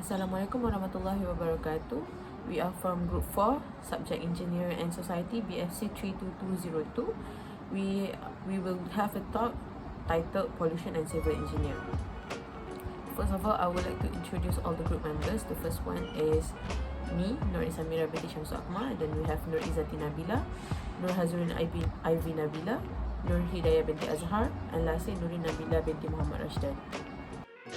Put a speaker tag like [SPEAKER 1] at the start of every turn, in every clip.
[SPEAKER 1] Assalamualaikum warahmatullahi wabarakatuh. We are from Group 4, Subject Engineering and Society, BFC 32202. We will have a talk titled Pollution and Civil Engineer. First of all, I would like to introduce all the group members. The first one is me, Nur Isamira binti Syamsul Akmal. Then we have Nur Izzati Nabila, Nur Hazrin Ivy Nabila, Nur Hidayah binti Azhar, and lastly Nurin Nabila binti Muhammad Rashdan.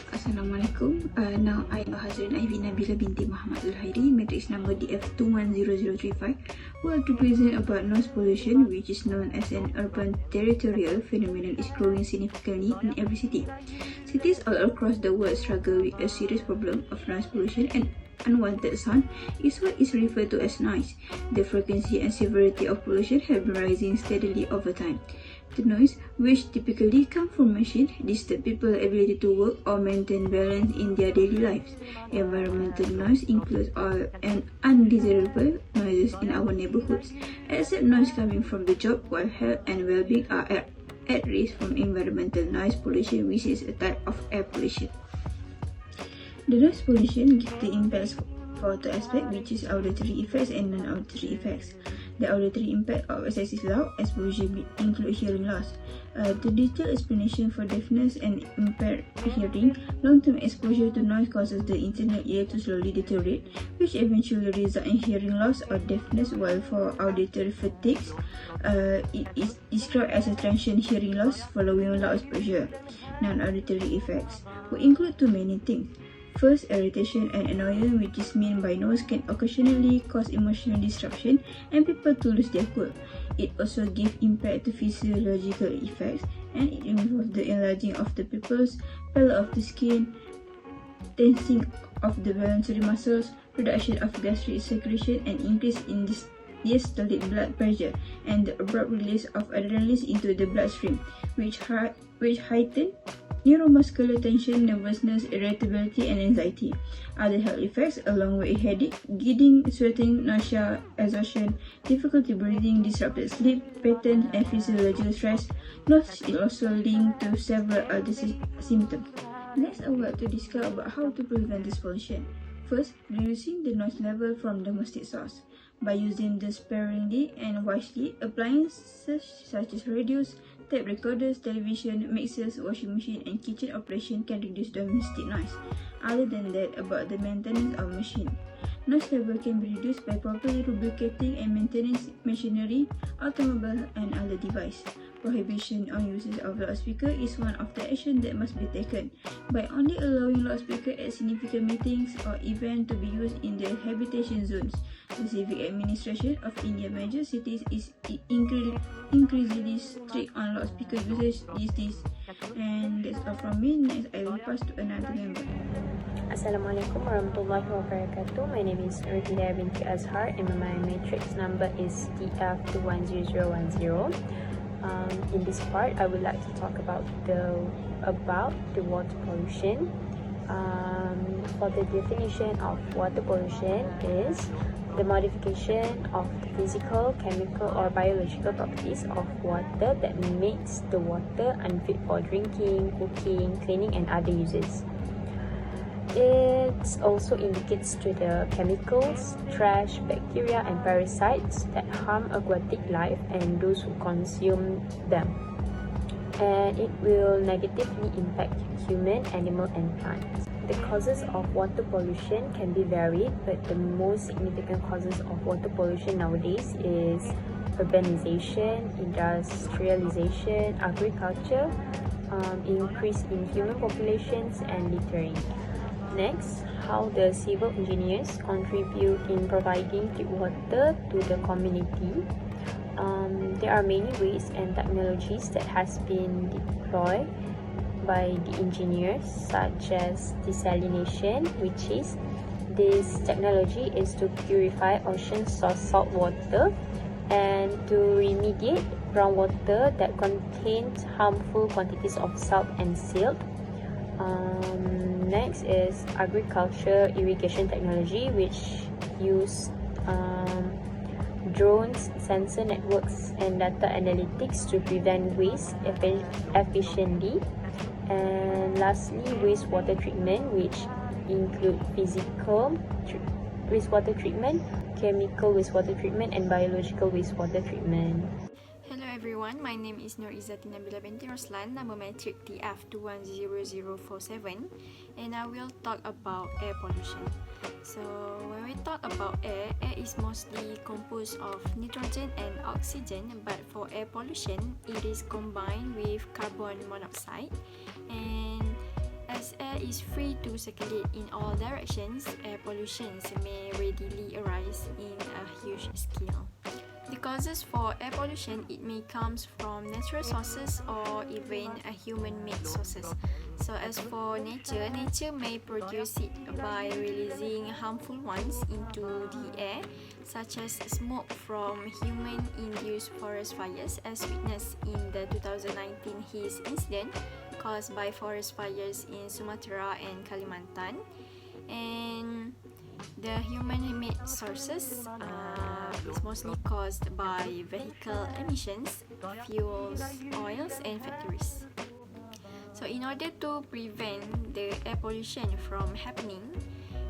[SPEAKER 2] Assalamualaikum. Now I am Hazrin Ivy Nabila binti Muhammad Al-Hairi, matrix number DF210035, who are to present about noise pollution, which is known as an urban territorial phenomenon, is growing significantly in every city. Cities all across the world struggle with a serious problem of noise pollution, and unwanted sound is what is referred to as noise. The frequency and severity of pollution have been rising steadily over time. The noise, which typically come from machines, disturb people's ability to work or maintain balance in their daily lives. Environmental noise includes all and undesirable noises in our neighborhoods, except noise coming from the job, while health and well-being are at risk from environmental noise pollution, which is a type of air pollution. The noise pollution gives the impacts for two aspects, which is auditory effects and non-auditory effects. The auditory impact of excessive loud exposure include hearing loss. The detailed explanation for deafness and impaired hearing, long-term exposure to noise causes the internal ear to slowly deteriorate, which eventually result in hearing loss or deafness, while for auditory fatigues, it is described as a transient hearing loss following loud exposure. Non-auditory effects will include too many things. First, irritation and annoyance, which is meant by noise, can occasionally cause emotional disruption and people to lose their cool. It also gives impact to physiological effects, and it involves the enlarging of the pupils, pallor of the skin, tensing of the voluntary muscles, production of gastric secretion, and increase in diastolic blood pressure, and the abrupt release of adrenaline into the bloodstream, which heighten neuromuscular tension, nervousness, irritability, and anxiety. Other health effects, along with headache, gidding, sweating, nausea, exhaustion, difficulty breathing, disrupted sleep patterns, and physiological stress. Noise is also linked to several other symptoms. Next, I would like to discuss about how to prevent this pollution. First, reducing the noise level from domestic source. By using the sparingly and wisely, appliances such as radios, tape recorders, television, mixers, washing machine, and kitchen operation can reduce domestic noise. Other than that, about the maintenance of machine. Noise level can be reduced by properly lubricating and maintaining machinery, automobile, and other devices. Prohibition on usage of loudspeaker is one of the actions that must be taken. By only allowing loudspeaker at significant meetings or events to be used in the habitation zones, the Civic Administration of India major cities is increasingly strict on loudspeaker usage these days. And that's all from me. Next, I will pass to another member.
[SPEAKER 3] Assalamualaikum warahmatullahi wabarakatuh. My name is Nur Hidayah binti Azhar and my matrix number is DF210010. In this part, I would like to talk about the water pollution. For the definition of water pollution is the modification of the physical, chemical, or biological properties of water that makes the water unfit for drinking, cooking, cleaning, and other uses. It also indicates to the chemicals, trash, bacteria, and parasites that harm aquatic life and those who consume them. And it will negatively impact human, animal, and plants. The causes of water pollution can be varied, but the most significant causes of water pollution nowadays is urbanization, industrialization, agriculture, increase in human populations, and littering. Next, how the civil engineers contribute in providing clean water to the community. There are many ways and technologies that has been deployed by the engineers, such as desalination, which is this technology is to purify ocean source salt water and to remediate groundwater that contains harmful quantities of salt and silt. Next is agriculture irrigation technology, which use drones, sensor networks, and data analytics to prevent waste efficiently. And lastly, wastewater treatment, which include physical wastewater treatment, chemical wastewater treatment, and biological wastewater treatment.
[SPEAKER 4] Hello everyone, my name is Nur Izzati Nabila binti Roslan, number matric TF210047, and I will talk about air pollution. So when we talk about air is mostly composed of nitrogen and oxygen, but for air pollution, it is combined with carbon monoxide. And as air is free to circulate in all directions, air pollution may readily arise in a huge scale. The causes for air pollution, it may come from natural sources or even human-made sources. So as for nature may produce it by releasing harmful ones into the air, such as smoke from human-induced forest fires, as witnessed in the 2019 His incident caused by forest fires in Sumatra and Kalimantan. And the human-made sources is mostly caused by vehicle emissions, fuels, oils, and factories. So in order to prevent the air pollution from happening,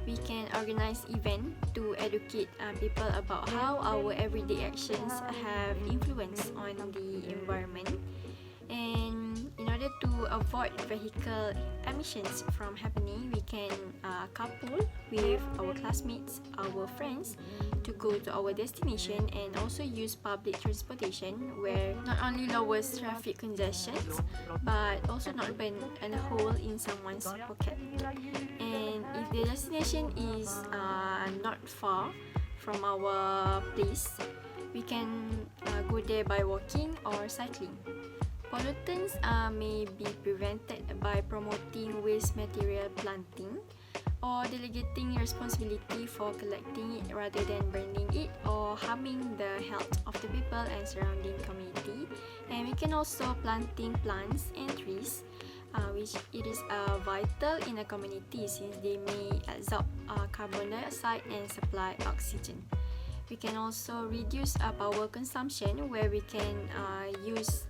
[SPEAKER 4] we can organize events to educate people about how our everyday actions have influence on the environment. And in order to avoid vehicle emissions from happening, we can couple with our classmates, our friends, to go to our destination, and also use public transportation, where not only lowers traffic congestions but also not burn a hole in someone's pocket. And if the destination is not far from our place, we can go there by walking or cycling. Pollutants may be prevented by promoting waste material planting or delegating responsibility for collecting it rather than burning it or harming the health of the people and surrounding community. And we can also planting plants and trees, which it is vital in a community since they may absorb carbon dioxide and supply oxygen. We can also reduce power consumption, where we can use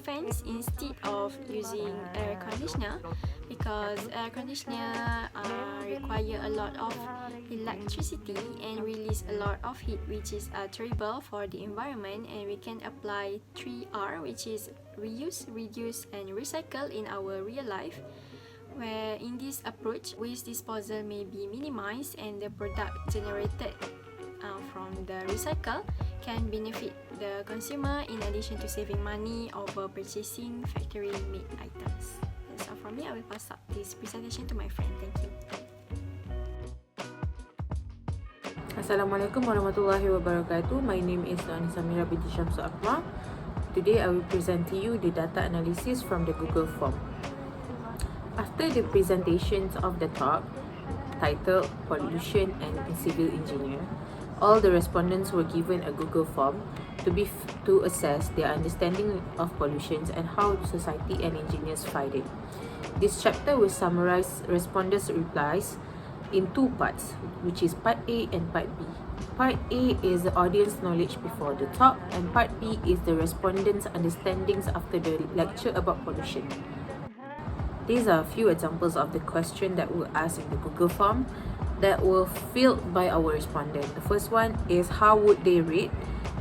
[SPEAKER 4] fans instead of using air conditioner, because air conditioner require a lot of electricity and release a lot of heat, which is terrible for the environment. And we can apply 3R, which is reuse, reduce, and recycle in our real life, where in this approach, waste disposal may be minimized and the product generated from the recycle can benefit the consumer, in addition to saving money over purchasing factory-made items. That's all from me. I will pass up this presentation to my friend. Thank you.
[SPEAKER 1] Assalamualaikum warahmatullahi wabarakatuh. My name is Anisa Mira binti Syamsu Akmal. Today I will present to you the data analysis from the Google form. After the presentations of the talk titled Pollution and Civil Engineer, all the respondents were given a Google form to assess their understanding of pollutions and how society and engineers fight it. This chapter will summarize respondents' replies in two parts, which is part A and part B. Part A is the audience knowledge before the talk, and part B is the respondents' understandings after the lecture about pollution. These are a few examples of the question that were asked in the Google form that were filled by our respondent. The first one is, how would they rate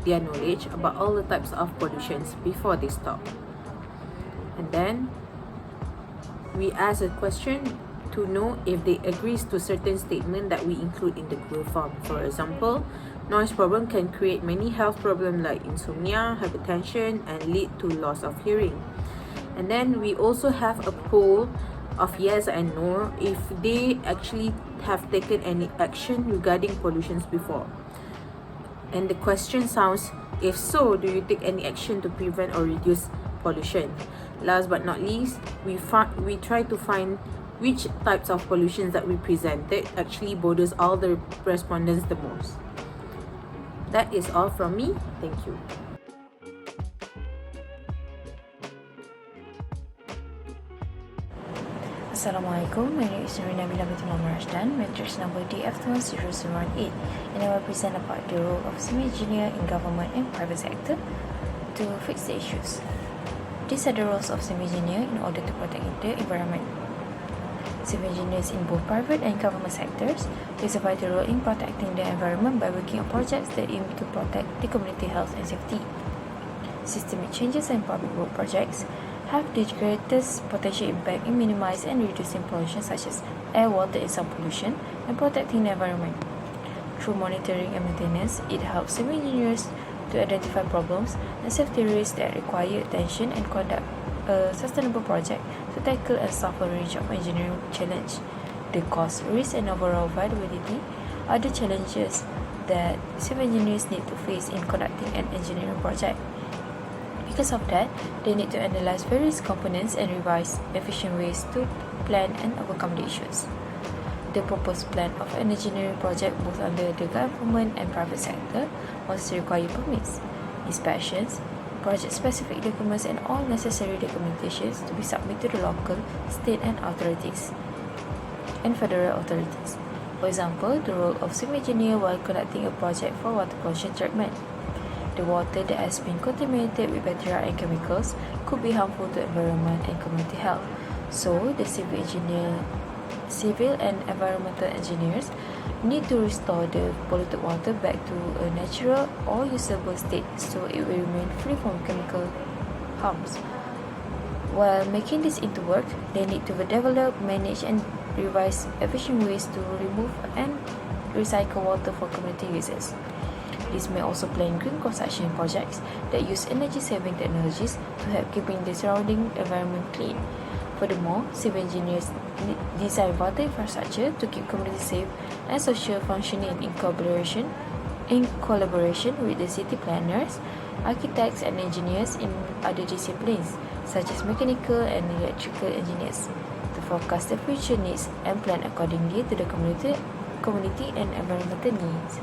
[SPEAKER 1] their knowledge about all the types of pollutions before this talk? And then we ask a question to know if they agrees to certain statement that we include in the Google form. For example, noise problem can create many health problems like insomnia, hypertension, and lead to loss of hearing. And then we also have a poll of yes and no if they actually have taken any action regarding pollutions before. And the question sounds, if so, do you take any action to prevent or reduce pollution? Last but not least, we try to find which types of pollutions that we presented actually bothers all the respondents the most. That is all from me. Thank you.
[SPEAKER 5] Assalamualaikum, my name is Nurina Bila binti Muhammad Rashdan, matrix number DF21018, and I will present about the role of civil engineer in government and private sector to fix the issues. These are the roles of civil engineer in order to protect the environment. civil engineers in both private and government sectors plays a vital role in protecting the environment by working on projects that aim to protect the community health and safety. Systemic changes in public road projects have the greatest potential impact in minimizing and reducing pollution such as air, water, and sound pollution, and protecting the environment. Through monitoring and maintenance, it helps civil engineers to identify problems and safety risks that require attention and conduct a sustainable project to tackle and solve a range of engineering challenges. The cost, risk, and overall viability are the challenges that civil engineers need to face in conducting an engineering project. Because of that, they need to analyze various components and revise efficient ways to plan and overcome the issues. The proposed plan of an engineering project both under the government and private sector must require permits, inspections, project-specific documents, and all necessary documentations to be submitted to local, state, and authorities and federal authorities. For example, the role of civil engineer while conducting a project for water pollution treatment. The water that has been contaminated with bacteria and chemicals could be harmful to environment and community health. So, the civil and environmental engineers need to restore the polluted water back to a natural or usable state so it will remain free from chemical harms. While making this into work, they need to develop, manage, and revise efficient ways to remove and recycle water for community uses. This may also plan green construction projects that use energy-saving technologies to help keeping the surrounding environment clean. Furthermore, civil engineers design water infrastructure to keep communities safe and social functioning in collaboration with the city planners, architects, and engineers in other disciplines, such as mechanical and electrical engineers, to forecast the future needs and plan accordingly to the community and environmental needs.